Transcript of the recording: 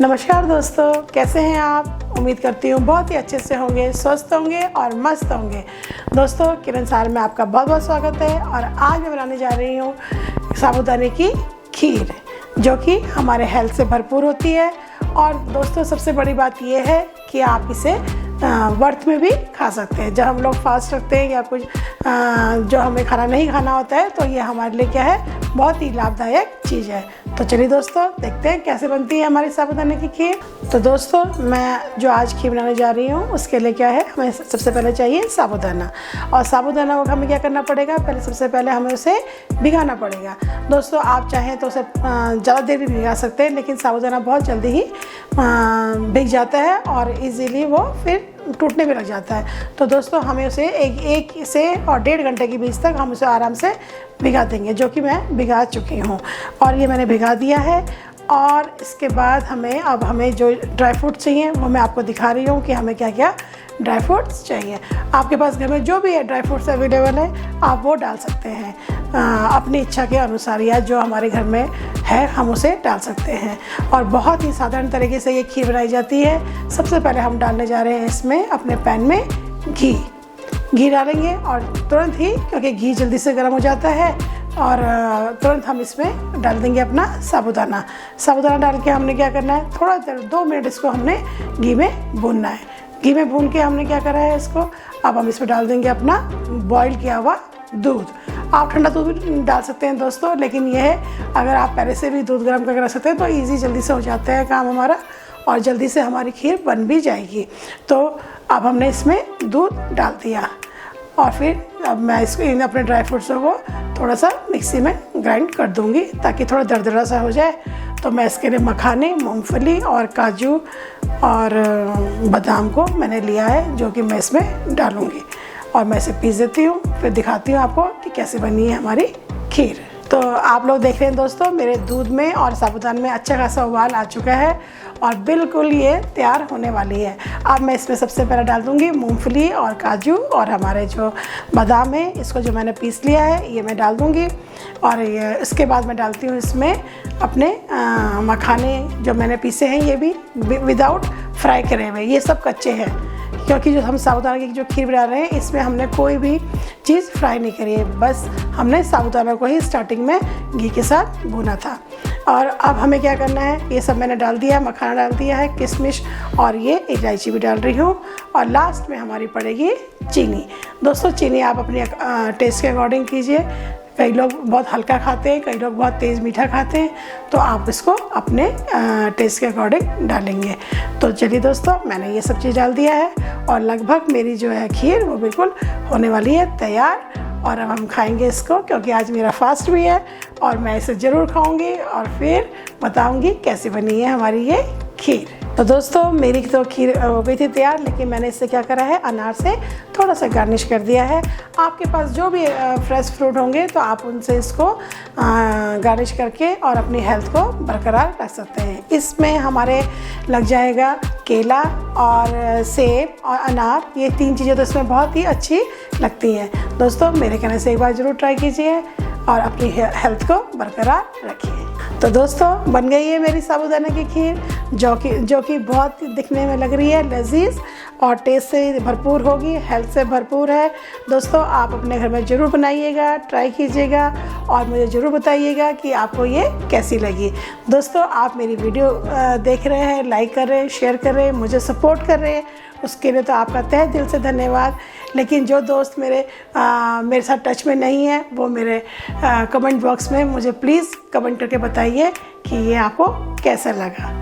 नमस्कार दोस्तों, कैसे हैं आप। उम्मीद करती हूँ बहुत ही अच्छे से होंगे, स्वस्थ होंगे और मस्त होंगे। दोस्तों, किरण सार में आपका बहुत बहुत स्वागत है। और आज मैं बनाने जा रही हूँ साबूदाने की खीर, जो कि हमारे हेल्थ से भरपूर होती है। और दोस्तों, सबसे बड़ी बात यह है कि आप इसे व्रत में भी खा सकते हैं। जब हम लोग फास्ट रखते हैं या कुछ जो हमें खाना नहीं खाना होता है, तो ये हमारे लिए क्या है, बहुत ही लाभदायक चीज़ है। तो चलिए दोस्तों, देखते हैं कैसे बनती है हमारी साबूदाने की खीर। तो दोस्तों, मैं जो आज खीर बनाने जा रही हूँ उसके लिए क्या है, हमें सबसे पहले चाहिए साबूदाना। और साबूदाना को हमें क्या करना पड़ेगा, सबसे पहले हमें उसे भिगाना पड़ेगा। दोस्तों, आप चाहें तो उसे ज़्यादा देर भी भिगा सकते हैं, लेकिन साबूदाना बहुत जल्दी ही भीग जाता है और इजीली वो फिर टूटने भी लग जाता है। तो दोस्तों, हमें उसे एक से और 1.5 घंटे के बीच तक हम उसे आराम से भिगा देंगे, जो कि मैं भिगा चुकी हूँ। और ये मैंने भिगा दिया है। और इसके बाद हमें जो ड्राई फ्रूट चाहिए वो मैं आपको दिखा रही हूँ कि हमें क्या क्या ड्राई फ्रूट्स चाहिए। आपके पास घर में जो भी है ड्राई फ्रूट्स अवेलेबल है, आप वो डाल सकते हैं अपनी इच्छा के अनुसार, या जो हमारे घर में है हम उसे डाल सकते हैं। और बहुत ही साधारण तरीके से ये खीर बनाई जाती है। सबसे पहले हम डालने जा रहे हैं इसमें अपने पैन में घी डालेंगे। और तुरंत ही, क्योंकि घी जल्दी से गर्म हो जाता है, और तुरंत हम इसमें डाल देंगे अपना साबूदाना डाल के हमने क्या करना है, थोड़ा देर 2 मिनट इसको हमने घी में भूनना है। घी में भून के हमने क्या करा है इसको, अब हम इसमें डाल देंगे अपना बॉईल किया हुआ दूध। आप ठंडा दूध भी डाल सकते हैं दोस्तों, लेकिन यह है, अगर आप पहले से भी दूध गर्म करके रख सकते हैं तो ईजी जल्दी से हो जाता है काम हमारा, और जल्दी से हमारी खीर बन भी जाएगी। तो अब हमने इसमें दूध डाल दिया, और फिर अब मैं इसको अपने ड्राई फ्रूट्सों को थोड़ा सा मिक्सी में ग्राइंड कर दूंगी, ताकि थोड़ा दरदरा सा हो जाए। तो मैं इसके लिए मखाने, मूंगफली और काजू और बादाम को मैंने लिया है, जो कि मैं इसमें डालूंगी। और मैं इसे पीस देती हूँ, फिर दिखाती हूँ आपको कि कैसे बनी है हमारी खीर। तो आप लोग देख रहे हैं दोस्तों, मेरे दूध में और साबूदाने में अच्छा खासा उबाल आ चुका है और बिल्कुल ये तैयार होने वाली है। अब मैं इसमें सबसे पहले डाल दूँगी मूंगफली और काजू और हमारे जो बादाम है, इसको जो मैंने पीस लिया है ये मैं डाल दूँगी। और इसके बाद मैं डालती हूँ इसमें अपने मखाने जो मैंने पीसे हैं, ये भी विदाउट फ्राई करे हुए, ये सब कच्चे हैं, क्योंकि जो हम साबूदाना की जो खीर बना रहे हैं इसमें हमने कोई भी चीज़ फ्राई नहीं करी है, बस हमने साबूदाना को ही स्टार्टिंग में घी के साथ भुना था। और अब हमें क्या करना है, ये सब मैंने डाल दिया है, मखाना डाल दिया है, किशमिश और ये इलायची भी डाल रही हूँ। और लास्ट में हमारी पड़ेगी चीनी। दोस्तों, चीनी आप अपने टेस्ट के अकॉर्डिंग कीजिए। कई लोग बहुत हल्का खाते हैं, कई लोग बहुत तेज़ मीठा खाते हैं, तो आप इसको अपने टेस्ट के अकॉर्डिंग डालेंगे। तो चलिए दोस्तों, मैंने ये सब चीज़ डाल दिया है और लगभग मेरी जो है खीर वो बिल्कुल होने वाली है तैयार। और अब हम खाएंगे इसको, क्योंकि आज मेरा फास्ट भी है और मैं इसे ज़रूर खाऊंगी और फिर बताऊंगी कैसे बनी है हमारी ये खीर। तो दोस्तों, मेरी तो खीर हो गई थी तैयार, लेकिन मैंने इससे क्या करा है, अनार से थोड़ा सा गार्निश कर दिया है। आपके पास जो भी फ्रेश फ्रूट होंगे तो आप उनसे इसको गार्निश करके और अपनी हेल्थ को बरकरार रख सकते हैं। इसमें हमारे लग जाएगा केला और सेब और अनार, ये 3 चीज़ें तो इसमें बहुत ही अच्छी लगती हैं। दोस्तों, मेरे कहने से एक बार ज़रूर ट्राई कीजिए और अपनी हेल्थ को बरकरार रखिए। तो दोस्तों, बन गई है मेरी साबूदाना की खीर, जो कि बहुत दिखने में लग रही है लजीज और टेस्ट से भरपूर होगी, हेल्थ से भरपूर है। दोस्तों, आप अपने घर में ज़रूर बनाइएगा, ट्राई कीजिएगा और मुझे ज़रूर बताइएगा कि आपको ये कैसी लगी। दोस्तों, आप मेरी वीडियो देख रहे हैं, लाइक कर रहे हैं, शेयर कर रहे हैं, मुझे सपोर्ट कर रहे हैं, उसके लिए तो आपका तहे दिल से धन्यवाद। लेकिन जो दोस्त मेरे साथ टच में नहीं है, वो मेरे कमेंट बॉक्स में मुझे प्लीज़ कमेंट करके बताइए कि ये आपको कैसा लगा।